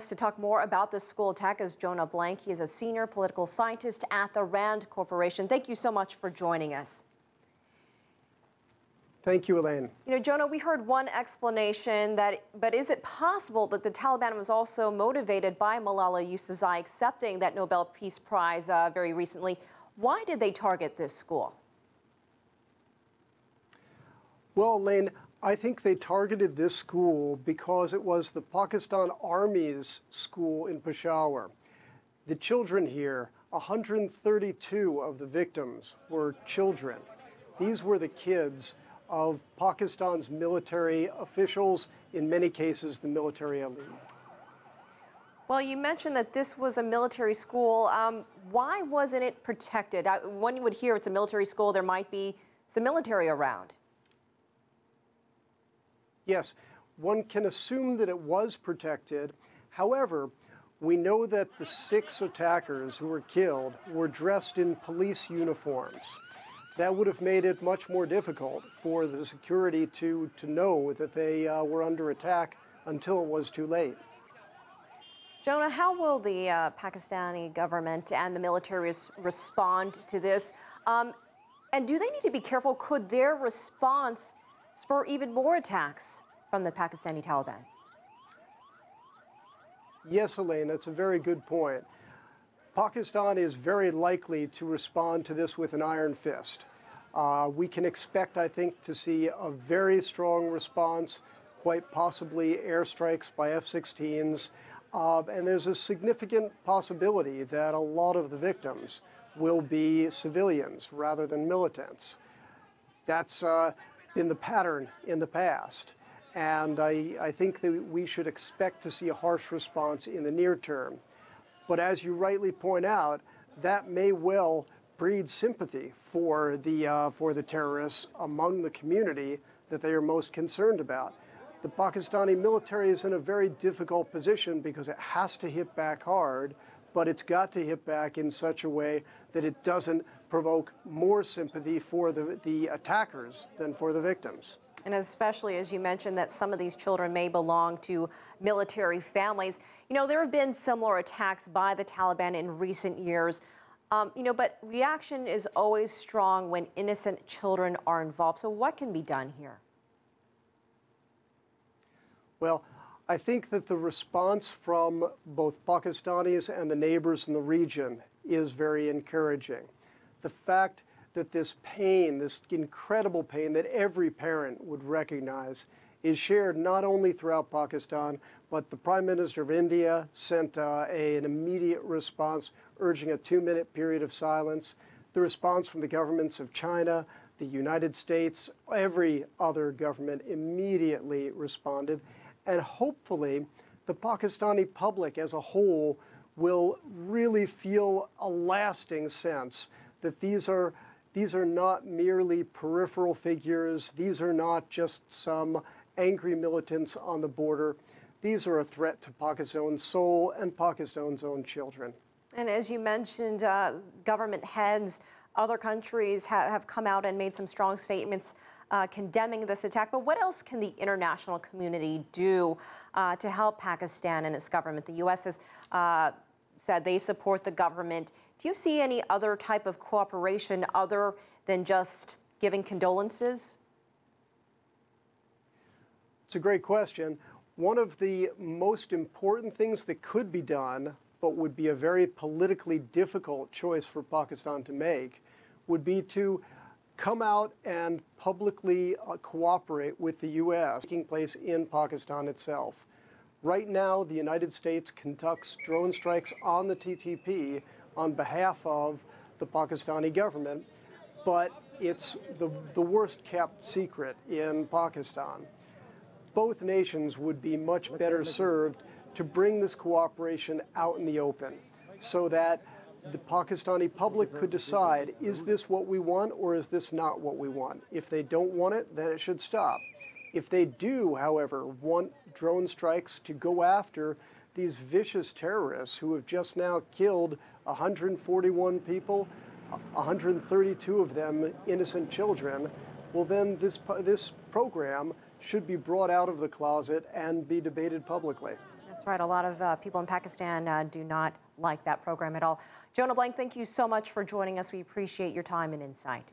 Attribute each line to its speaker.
Speaker 1: To talk more about this school attack is Jonah Blank. He is a senior political scientist at the RAND Corporation. Thank you so much for joining us.
Speaker 2: Thank you, Elaine.
Speaker 1: Jonah, we heard one explanation but is it possible that the Taliban was also motivated by Malala Yousafzai accepting that Nobel Peace Prize very recently? Why did they target this school?
Speaker 2: Well, Elaine, I think they targeted this school because it was the Pakistan Army's school in Peshawar. The children here, 132 of the victims were children. These were the kids of Pakistan's military officials, in many cases the military elite.
Speaker 1: Well, you mentioned that this was a military school. Why wasn't it protected? When you would hear it's a military school, there might be some military around.
Speaker 2: Yes, one can assume that it was protected. However, we know that the 6 attackers who were killed were dressed in police uniforms. That would have made it much more difficult for the security to know that they were under attack until it was too late.
Speaker 1: Jonah, how will the Pakistani government and the military respond to this? And do they need to be careful? Could their response spur even more attacks from the Pakistani Taliban?
Speaker 2: Yes, Elaine, that's a very good point. Pakistan is very likely to respond to this with an iron fist. We can expect, I think, to see a very strong response, quite possibly airstrikes by F-16s. And there's a significant possibility that a lot of the victims will be civilians rather than militants. That's been the pattern in the past. And I think that we should expect to see a harsh response in the near term. But as you rightly point out, that may well breed sympathy for the terrorists among the community that they are most concerned about. The Pakistani military is in a very difficult position because it has to hit back hard, but it's got to hit back in such a way that it doesn't provoke more sympathy for the attackers than for the victims.
Speaker 1: And especially as you mentioned that some of these children may belong to military families. There have been similar attacks by the Taliban in recent years, but reaction is always strong when innocent children are involved. So what can be done here?
Speaker 2: Well, I think that the response from both Pakistanis and the neighbors in the region is very encouraging. The fact that this pain, this incredible pain that every parent would recognize, is shared not only throughout Pakistan, but the Prime Minister of India sent an immediate response urging a 2-minute period of silence. The response from the governments of China, the United States, every other government immediately responded. And hopefully, the Pakistani public as a whole will really feel a lasting sense that these are not merely peripheral figures. These are not just some angry militants on the border. These are a threat to Pakistan's soul and Pakistan's own children.
Speaker 1: And as you mentioned, government heads, other countries have come out and made some strong statements condemning this attack. But what else can the international community do to help Pakistan and its government? The U.S. has said they support the government. Do you see any other type of cooperation other than just giving condolences?
Speaker 2: It's a great question. One of the most important things that could be done, but would be a very politically difficult choice for Pakistan to make, would be to come out and publicly cooperate with the U.S. taking place in Pakistan itself. Right now, the United States conducts drone strikes on the TTP on behalf of the Pakistani government, but it's the worst-kept secret in Pakistan. Both nations would be much better served to bring this cooperation out in the open so that the Pakistani public could decide, is this what we want or is this not what we want? If they don't want it, then it should stop. If they do, however, want drone strikes to go after these vicious terrorists who have just now killed 141 people, 132 of them innocent children, well then this program should be brought out of the closet and be debated publicly.
Speaker 1: That's right. A lot of people in Pakistan do not like that program at all. Jonah Blank, thank you so much for joining us. We appreciate your time and insight.